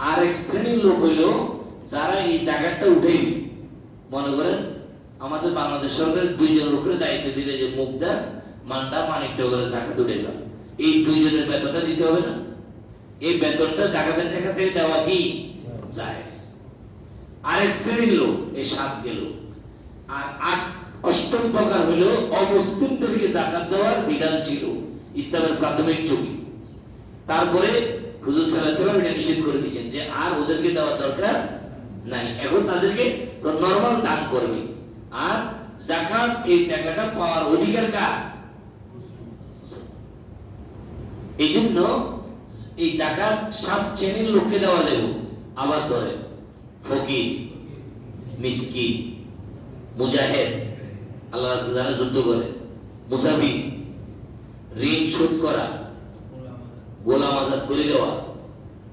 আর এক শ্রেণীর লোক হইল যারা এই জায়গাটা উঠাইবে, মনে করেন আমাদের বাংলাদেশ সরকারের 2 জন লোকের দায়িত্ব দিলে যে মুগদা, মান্ডা, মানিকটা করে জাকাত উঠাইবা, এই 2 জনের বেতনটা দিতে হবে না? এই বেতনটা জাকাতের টাকা থেকে দেওয়া কি জায়েজ। আরেক শ্রেণীর লোক, এই 7 গেল। আর 8ম প্রকার হলো অমুসলিমদেরকে যাকাত দেওয়ার বিধান ছিল ইসলামের প্রাথমিক যুগে, তারপরে হুজুর সাল্লাল্লাহু আলাইহি ওয়াসাল্লাম এটা নিষেধ করে দিয়েছেন যে আর ওদেরকে দেওয়ার দরকার নাই, এখন তাদেরকে নরমাল দান করবে। আর যাকাত, এই টাকাটা পাওয়ার অধিকার কার? এই জন্য এই যাকাত 7 শ্রেণীর লোককে দেওয়া যাবে। আবার ধরে ফকির, মিসকিন, মুজাহিদ, আল্লাহর রাস্তায় যারা যুদ্ধ করে, মুসাফির, ঋণ শোধ করা, গোলাম আজাদ করে দেওয়া,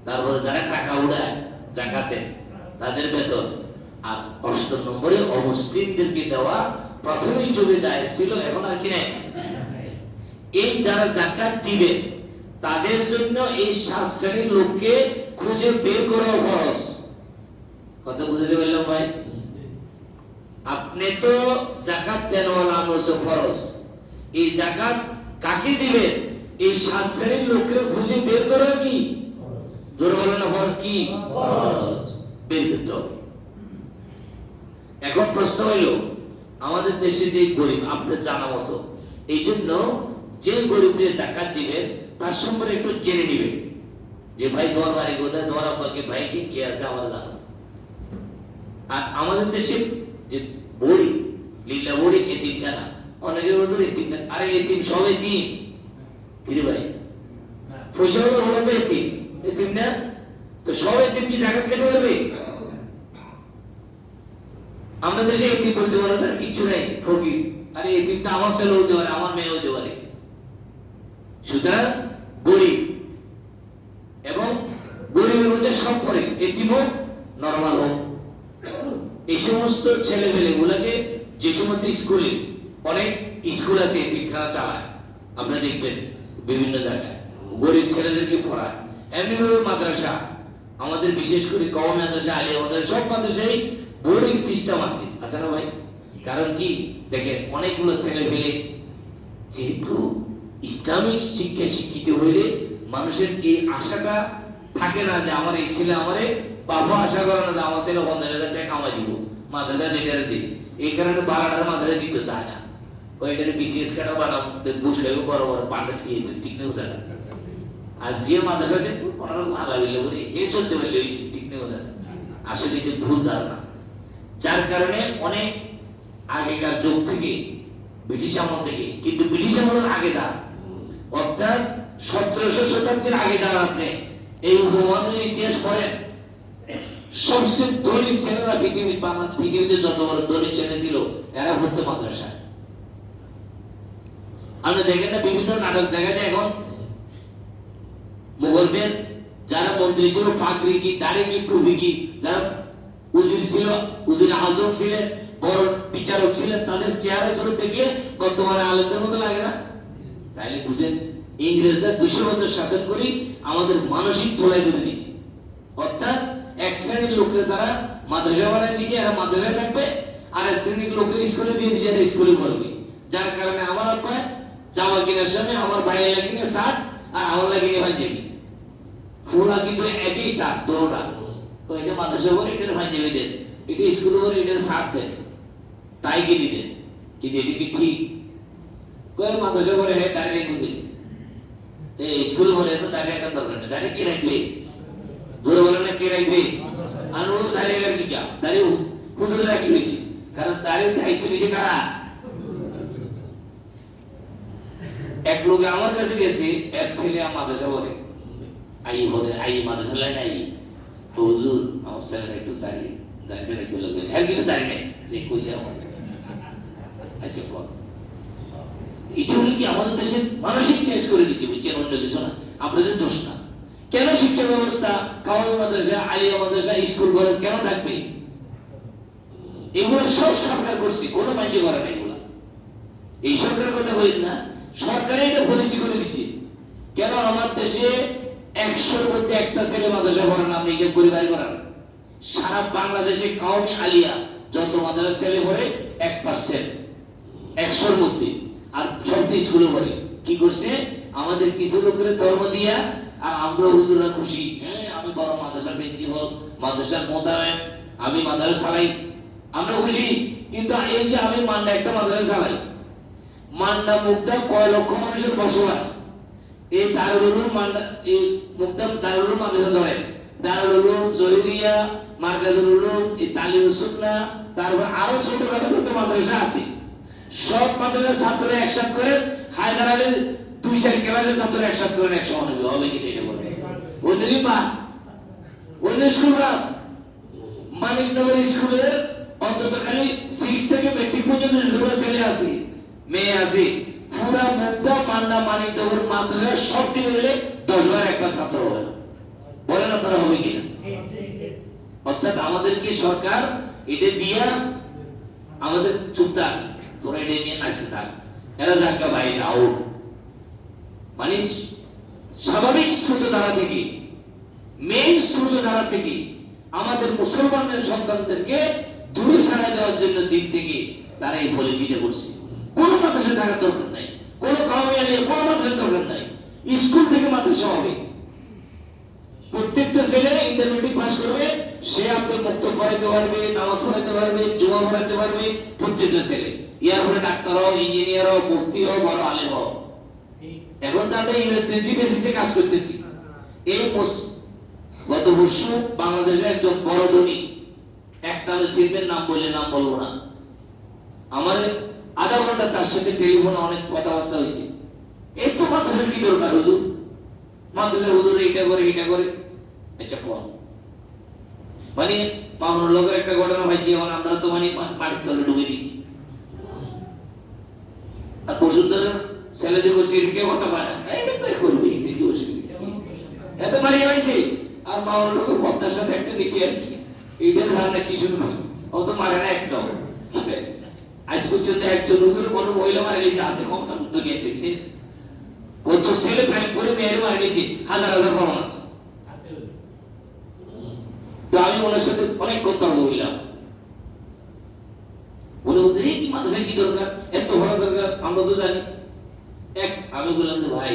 তারপরে যারা টাকা উড়ায় যাকাতে তাদের বেতন। আর 8 নম্বরে অমুসলিমদেরকে দেওয়া প্রাথমিক যুগে যায় ছিল, এখন আর কি নাই। এই যারা যাকাত দিবেন তাদের জন্য এই 7 শ্রেণীর লোককে খুঁজে বের করা ফরজ। কথা বুঝতে পারলাম ভাই? আপনি তো যাকাত দেনওয়ালা আমলস ফরজ, এই যাকাত কাকে দিবেন এই 7 শ্রেণীর লোককে খুঁজে বের করা কি ফরজ? জোরে বলেন না ফরজ কি ফরজ, বের করতে হবে। এখন প্রশ্ন হইল আমাদের দেশে যে গরিব আপনার জানা মতো, এই জন্য যে গরিবকে যাকাত দিবেন তার সম্পর্কে একটু জেনে নেবেন যে ভাই তোমার বাড়ি কোথায়, তোমার আব্বাকে ভাইকে কে আছে আমার জানো। আর আমাদের দেশে যে বড়ি লীলা বড়ি এতিমখানা, অনেকে ওদের এতিমখানা, আরে এতিম সব এতিম কি ভাই, পয়সা হলো তো এতিম, এতিম না তো সব এতিম কি যাকাত খেতে পারবে? আমাদের দেশে এতিম বলতে পারে না, কিছু নাই ফকির, আরে এতিমটা আমার ছেলে হতে পারে, আমার মেয়ে হতে পারে। সুতরাং গরিব এবং গরিবের মধ্যে সব পড়ে, এতিম হোক নরমাল হোক, এই সমস্ত ছেলে মেলে গুলাকে যে সমস্ত স্কুলে, অনেক স্কুল আছে এতিমখানা চালায়, আপনারা দেখবেন বিভিন্ন জায়গায় গরিব ছেলেদেরকে পড়ায়। এমনি ভাবে মাদ্রাসা, আমাদের বিশেষ করে কওমি মাদ্রাসা, আলিয়া মাদ্রাসা, সব মাদ্রাসায় বোর্ডিং সিস্টেম আছে, আছে না ভাই? কারণ কি দেখেন অনেকগুলো ছেলে পেলে যেহেতু ইসলামিক শিক্ষা শিক্ষিত হইলে মানুষের এই আশাটা থাকে না যে আমার এই ছেলে আমারে, বাবা আশা করে না যে আমার ছেলে 50,000 টাকা কামাই দিব মাদ্রাসা যেটারে দিই, এই কারণে বারাটার মাদ্রাসা দিতে চায় না, ওইটারে বিসিএস কাটা বানাম ঘুষ খাইব, বড় বড় পান্ডা দিয়ে দেবে, ঠিক নেই ওটা। আর যে মাদ্রাসা দেখবো ওনারা আল্লাহ বিল্লাহ বলে এ চলতে পারলে ঠিক নেই ওটা, আসলে এটা ভুল ধারণা। যার কারণে অনেক আগেকার যুগ থেকে, ব্রিটিশ আমল থেকে, কিন্তু ব্রিটিশ আমলের আগে যান, অর্থাৎ 1700 শতাব্দীর আগে যান আপনি, এই উপমহাদেশের ইতিহাস পড়েন, সবচেয়ে ধনী ছেলেরা পৃথিবীতে যত বড় ধনী ছেলে ছিল এরা পড়তো মাদ্রাসায়। আপনি দেখেন না বিভিন্ন নাটক দেখা যায় এখন, মুঘলদের যারা মন্ত্রী ছিল পাগড়ি কি, দাড়ি কি, টুপি কি, যারা উজির ছিল, উজির আজম ছিলেন, বড় বিচারক ছিলেন, তাদের চেহারা চলে দেখলে বর্তমানে আলেমদের মতো লাগে না? তাইলে বুঝেন ইংরেজরা 200 বছর শাসন করি আমাদের মানসিক ধোলাই করে দিয়েছে। অর্থাৎ এক শ্রেণীর লোকের দ্বারা মাদ্রাসা বানায় দিয়েছে, এরা মাদ্রাসায় থাকবে, আর এক শ্রেণীর লোকের স্কুলে দিয়ে দিয়েছে, এরা স্কুলে পড়বে। যার কারণে আমার আব্বা জামা কেনার সময় আমার বাইরে লাগিয়ে শার্ট আর আমার লাগিয়ে পাঞ্জাবি, ফুলা কিন্তু একই তার দোটা, তো এটা মাদ্রাসা করে এটার পাঞ্জাবি দেন, এটা স্কুলে করে এটার শার্ট দেন, তাই কিনে দেন। কিন্তু এটা কি ঠিক? কয় মাদ্রাসা করে হ্যাঁ দাঁড়িয়ে রেখে দিলে, স্কুলে বলে তো দাঁড়িয়ে রাখার দরকার নেই, দাঁড়িয়ে কে রাখবে? ধরে বলে না কে রাখবে? আর ও দাঁড়িয়ে রাখার কি কাজ? দাঁড়িয়ে হুজুরে রাখি হয়েছে, কারণ দাঁড়িয়ে দায়িত্ব নিয়েছে কারা? এক লোকে আমার কাছে গেছে, এক ছেলে মাদ্রাসা বলে আই বলে, আই মাদ্রাসা লাইন আই তো হুজুর আমার ছেলেটা একটু দাঁড়িয়ে দাঁড়িয়ে রাখবে, লোক হ্যাঁ কিন্তু দাঁড়িয়ে নেই যে কইছে আমার। আচ্ছা বল, এটা হলো কি আমাদের দেশের মানসিক চেঞ্জ করে দিচ্ছে, বুঝছেন? অন্য কিছু না, আপনাদের দোষ না। কেন শিক্ষা ব্যবস্থা কওমি মাদ্রাসা, আলিয়া মাদ্রাসা, স্কুল কলেজ কেন থাকবে? এগুলো সব সরকার করছে, কোনো মানুষ করে না এগুলা। এই সরকারের কথা বলেন না, সরকারই এটা পলিসি করে দিচ্ছে। কেন আমার দেশে 100-র মধ্যে একটা ছেলে মাদ্রাসা পড়ে না, আপনি হিসাব করে বাইর করান। সারা বাংলাদেশে কওমি আলিয়া যত মাদ্রাসা ছেলে পড়ে 1%, 100-র মধ্যে, আর সবটি স্কুলে পড়ে। কি করছে আমাদের কিছু লোকের ধর্ম দিয়া, আর আমরা হুজুররা খুশি, হ্যাঁ আমি বড় মাদ্রাসার প্রিন্সিপাল, মাদ্রাসার মোতায়েন, আমি মাদ্রাসা চালাই, আমরা খুশি। কিন্তু এই যে আমি মান্ডা একটা মাদ্রাসা চালাই, মান্ডা মুগদা কয় লক্ষ মানুষের বসবাস, এই দারুল উলুম মান্ডা, এই মুগদা দারুল উলুম মাদ্রাসা ধরেন, দারুল উলুম, জহিরিয়া, মার্কাজুল উলুম, এই তালিমুস সুন্নাহ, তারপর আরো ছোটখাটো ছোট মাদ্রাসা আছে। সব মাদ্রাসার ছাত্ররা একসাথে করে হায়দার আলীর 2-4 ক্লাসের ছাত্ররা একসাথে করে 100 হবে কি এটা বলে? ওই বা ওই স্কুল বা মানিকনগর স্কুলের অন্তত খালি 6 থেকে মেট্রিক পর্যন্ত যতগুলো ছেলে আছে, মেয়ে আছে, পুরা মুগদা মান্না মানিকনগর মাদ্রাসা সব মিলে 10 একটা ছাত্র হবে না। বলেন আপনারা হবে কিনা? অর্থাৎ আমাদেরকে সরকার এটা দিয়া আমাদের চুপ থাক, তোরা এটা নিয়ে নাচতে থাক, এরা যাকা বাইরে আউট, মানে স্বাভাবিক স্রোতধারা থেকে, মেইন স্রোতধারা থেকে আমাদের মুসলমানদের সন্তানদেরকে দূরে সরাই দেওয়ার জন্য দিক থেকে তারা এই পলিসিটা করছে। কোনো মাদ্রাসা থাকার দরকার নাই, কোনো কাউমিয়া নিয়ে কোনো মাদ্রাসার দরকার নাই, স্কুল থেকে মাদ্রাসা হবে। প্রত্যেকটা ছেলে ইন্টারমিডিয়েট পাস করবে, সে আপনার মুক্ত পড়াইতে পারবে, নামাজ পড়াইতে পারবে, জুমা পড়াইতে পারবে, প্রত্যেকটা ছেলে। এরপরে ডাক্তার হও, ইঞ্জিনিয়ার হও, মুফতি হও, বড় আলেম হও। এখন তো আমরা ইমার্জেন্সি বেসিসে কাজ করতেছি। এই গত বর্ষ বাংলাদেশের একজন বড় ধনী, একটা শিল্পের নাম বলে, নাম বলবো না, আমার আধা ঘন্টা তার সাথে টেলিফোনে অনেক কথাবার্তা হয়েছে। এই তো মাদ্রাসার কি দরকার হুজুর, মাদ্রাসার হুজুর এইটা করে এইটা করে। আচ্ছা কোন মানে মামুনুর লোকের একটা ঘটনা পাইছি, এখন আমরা তো মানে মাটির তলে ঢুকে দিছি। আর বসুন্ধরার ছেলে যে বলছে এদিকে কথা পায় না, এটা তাই করবে, এটা কি অসুবিধা, এত বাড়িয়ে পাইছে। আর মামুনুর লোকের পদ্মার সাথে একটা নিচে আর কি, এইটার ধারণা কি শুরু হয়, ও তো মারে না একটাও। আজ পর্যন্ত একজন হুজুর কোনো মহিলা মারা গেছে আছে কমটা দুনিয়া দেখছে? কত ছেলে প্রেম করে মেয়ের মারা গেছে, হাজার হাজার প্রমাণ আছে। তো আমি ওনার সাথে অনেক কথা বললাম, উনি বলতে এই কি মাদ্রাসায় কি দরকার, এত ভালো দরকার, আমরা তো জানি। আমি বললাম যে ভাই,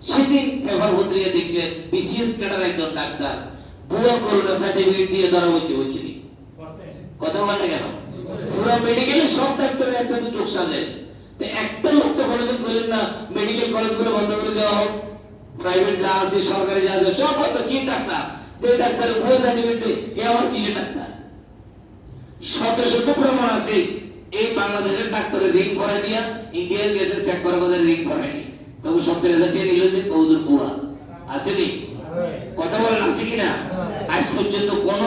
সেদিন পেপার পত্রিকা দেখলেন বিসিএস ক্যাডার একজন ডাক্তার বুয়া করোনা সার্টিফিকেট দিয়ে ধরা হচ্ছে নি, কথা বলে কেন? পুরো মেডিকেলের সব ডাক্তারের একসাথে চোখ সাজাইছে। তো একটা লোক তো কোনোদিন বলেন না মেডিকেল কলেজগুলো বন্ধ করে দেওয়া হোক, প্রাইভেট যা আছে সরকারি যা আছে সব বন্ধ। কি ডাক্তার, যে ডাক্তারের বুয়া সার্টিফিকেট এ আমার কিসের ডাক্তার? শত শত প্রমাণ আছে। এই বাংলাদেশের ডাক্তারের রিং ভরাই দিয়া ইন্ডিয়ান গেছে চেক করার কথা রিং ভরায়নি, তবু 70,000 টাকা নিল যে কৌদুর বুয়া আসেনি। কথা বলেন আছে কিনা? আজ পর্যন্ত কোন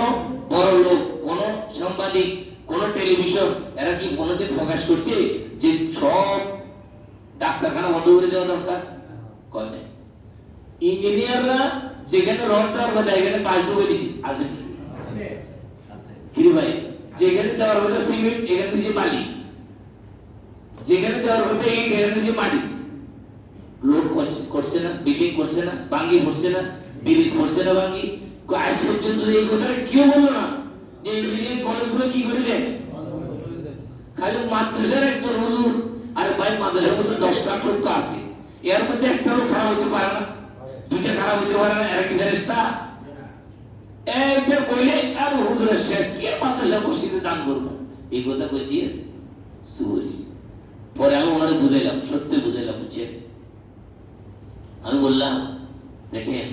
বড় লোক, কোন সাংবাদিক, কোন টেলিভিশন এরা কি কোনদিন প্রকাশ করছে যে সব ডাক্তারখানা বন্ধ করে দেওয়া দরকার? কয় নাই। ইঞ্জিনিয়াররা যেখানে রড দেওয়ার কথা এখানে পাঁচ ঢুকে দিচ্ছে, আছে কি ভাই? যেখানে দেওয়ার কথা সিমেন্ট এখানে দিচ্ছে বালি, যেখানে দেওয়ার কথা ইট এখানে দিচ্ছে মাটি। রোড করছে না, বিল্ডিং করছে না, বাঙ্গি করছে না, ব্রিজ করছে না বাঙ্গি। আজ পর্যন্ত এই কথাটা কেউ বললো না যে ইঞ্জিনিয়ারিং কলেজগুলো কি করে দেয়। খালি মাদ্রাসার একজন হুজুর, আরে ভাই মাদ্রাসার মধ্যে 10 লাখ লোক তো আছে, এর মধ্যে একটা লোক খারাপ হতে পারে না, দুইটা খারাপ হতে পারে না, এরা কি ফেরেশতা? এইটা কইলে আর হুজুরের শেষ কি মাদ্রাসা মসজিদে দান করবো, এই কথা কইছি। পরে আমি ওনাদের বুঝাইলাম, সত্যি বুঝাইলাম, বুঝছেন? আমি বললাম দেখেন,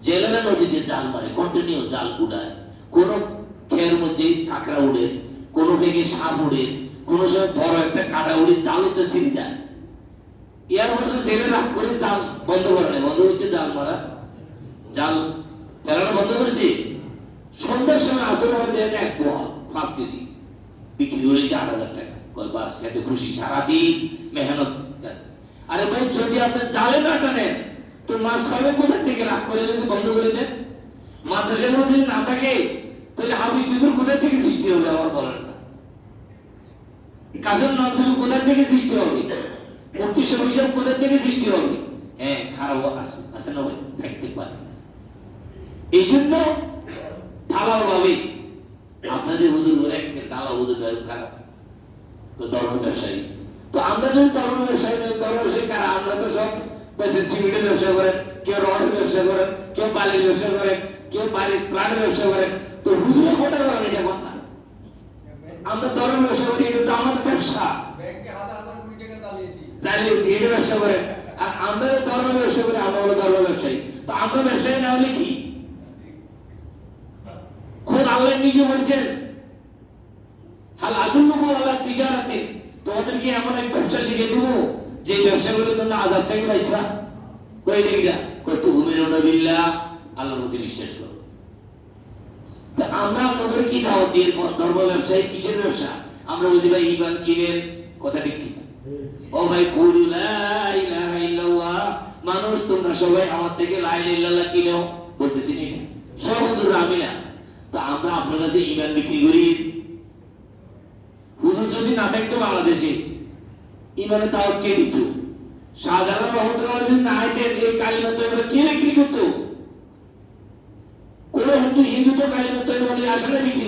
জেলেরা নদীতে জাল মারে, কন্টিনিউ জাল উড়ায়, কোন খেয়ের মধ্যে কাঁকড়া উড়ে, কোন ভেগে সাপ উড়ে, কোন সময় বড় একটা কাটা উড়ে, জাল উঠতে ছিঁড়ে যায়। এর মধ্যে জেলে রাগ করে জাল বন্ধ করে নেয়, বন্ধ হচ্ছে জাল মারা, জাল ফেলানো বন্ধ করছি। সন্ধ্যার সময় আসলে আমাদের দেয় 1 পোয়া 5 কেজি বিক্রি করেছে 8,000 টাকা। কল বাস এত খুশি, সারাদিন মেহনত। আরে ভাই যদি আপনি জালে না টানেন তো মাছ পাবেন কোথা থেকে? রাগ করে যদি বন্ধ করে দেন, মাদ্রাসাগুলো যদি না থাকে তাহলে হাবি চুদুর কোথা থেকে সৃষ্টি হবে আমার বলেন না? কাসেম নজরুল কোথা থেকে সৃষ্টি হবে? মুফতি শফি সাহেব কোথা থেকে সৃষ্টি হবে? হ্যাঁ, খারাপ আছে, আছে না ভাই, থাকতে পারে। এই জন্য ঢালাও ভাবে আপনাদের হুজুর করে ঢালাও হুজুর খারাপ তো ধর্ম ব্যবসায়ী। তো আমরা যদি ধর্ম ব্যবসায়ী নই, ধর্ম ব্যবসায়ী কারা? আমরা তো সব সিমেন্টের ব্যবসা করেন, কেউ রডের ব্যবসা করেন, কেউ বালির ব্যবসা করেন, কেউ বাড়ির প্লান্টের ব্যবসা করেন। তো হুজুরের কোটা করেন এটা কোন না? আমরা ধর্ম ব্যবসা করি, এটা তো আমাদের ব্যবসা, চালিয়ে দিই, এটা ব্যবসা করেন। আর আমরা ধর্ম ব্যবসা করি, আমরা হলো ধর্ম ব্যবসায়ী। তো আমরা ব্যবসায়ী না হলে কি? খোদ আল্লাহ নিজে বলছেন হাল আদুল্লুকুম আলা তিজারাতে, তোমাদেরকে এমন এক ব্যবসা শিখিয়ে দেবো যে ব্যবসাগুলোর জন্য আযাব থেকে বাঁচবা। কই দেখিটা কত উমিরুনা বিল্লাহ, আল্লাহর প্রতি বিশ্বাস করো। তা আমরা আপনাদের কি দাওয়াত দিয়ে ধর্ম ব্যবসায়ী কিসের ব্যবসা? আমরা বলি ভাই ঈমান কিনেন, কথা ঠিক কি? ও ভাই কুলু লা ইলাহা ইল্লাল্লাহ, মানুষ তোমরা সবাই আমার থেকে লা ইলাহা ইল্লাল্লাহ কিনো, বলতেছি না সব হুজুর আমি না। তো আমরা আপনার কাছে ঈমান বিক্রি করি। হুজুর যদি না থাকতো বাংলাদেশে, ঈমানের দাওয়াত কে দিত? শাহজালাল রহমতুল্লাহ যদি না আইতেন এই কালিমা তৈবা কে বিক্রি করতো? কোন হিন্দু তো কালিমা তৈবা নিয়ে আসলে বিক্রি